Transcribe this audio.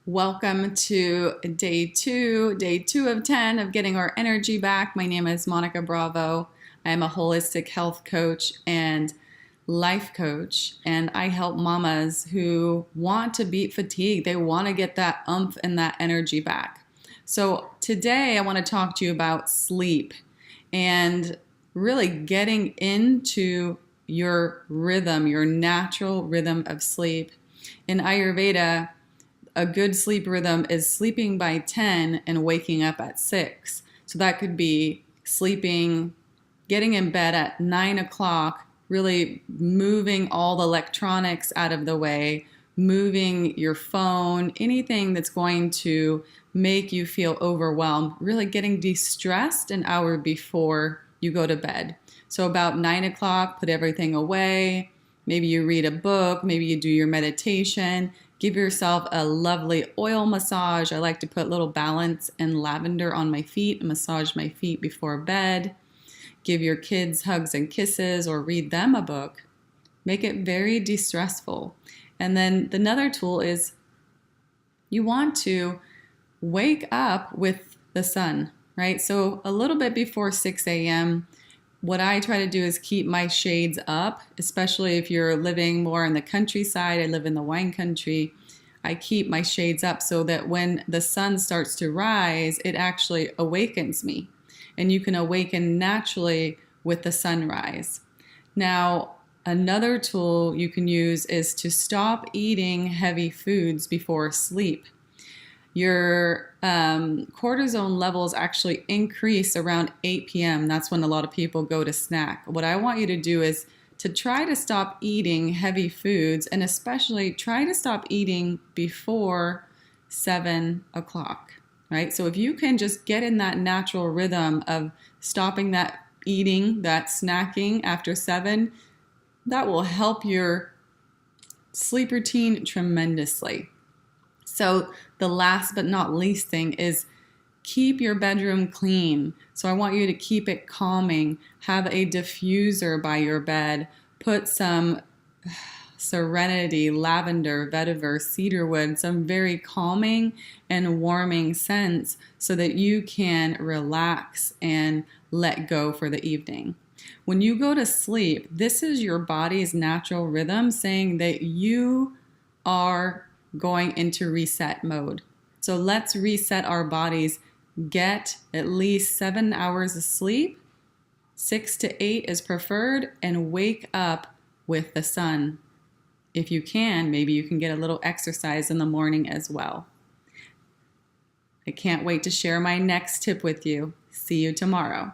Welcome to day two of 10 of getting our energy back. My name is Monica Bravo. I am a holistic health coach and life coach, and I help mamas who want to beat fatigue. They want to get that oomph and that energy back. So today I want to talk to you about sleep and really getting into your rhythm, your natural rhythm of sleep. In Ayurveda, a good sleep rhythm is sleeping by 10 and waking up at 6. So that could be sleeping, getting in bed at 9 o'clock, really moving all the electronics out of the way, moving your phone, anything that's going to make you feel overwhelmed, really getting de-stressed an hour before you go to bed. So about 9 o'clock, put everything away. Maybe you read a book, maybe you do your meditation. Give yourself a lovely oil massage. I like to put little balance and lavender on my feet and massage my feet before bed. Give your kids hugs and kisses or read them a book. Make it very de-stressful. And then another tool is you want to wake up with the sun, right? So a little bit before 6 a.m., what I try to do is keep my shades up, especially if you're living more in the countryside. I live in the wine country. I keep my shades up so that when the sun starts to rise, it actually awakens me. And you can awaken naturally with the sunrise. Now, another tool you can use is to stop eating heavy foods before sleep. Your cortisone levels actually increase around 8 p.m. That's when a lot of people go to snack. What I want you to do is to try to stop eating heavy foods, and especially try to stop eating before 7 o'clock, right? So if you can just get in that natural rhythm of stopping that eating, that snacking after 7, that will help your sleep routine tremendously. So the last but not least thing is keep your bedroom clean. So I want you to keep it calming. Have a diffuser by your bed. Put some serenity, lavender, vetiver, cedarwood, some very calming and warming scents so that you can relax and let go for the evening. When you go to sleep, this is your body's natural rhythm saying that you are going into reset mode. So let's reset our bodies. Get at least 7 hours of sleep. 6 to 8 is preferred, and wake up with the sun. If you can, maybe you can get a little exercise in the morning as well. I can't wait to share my next tip with you. See you tomorrow.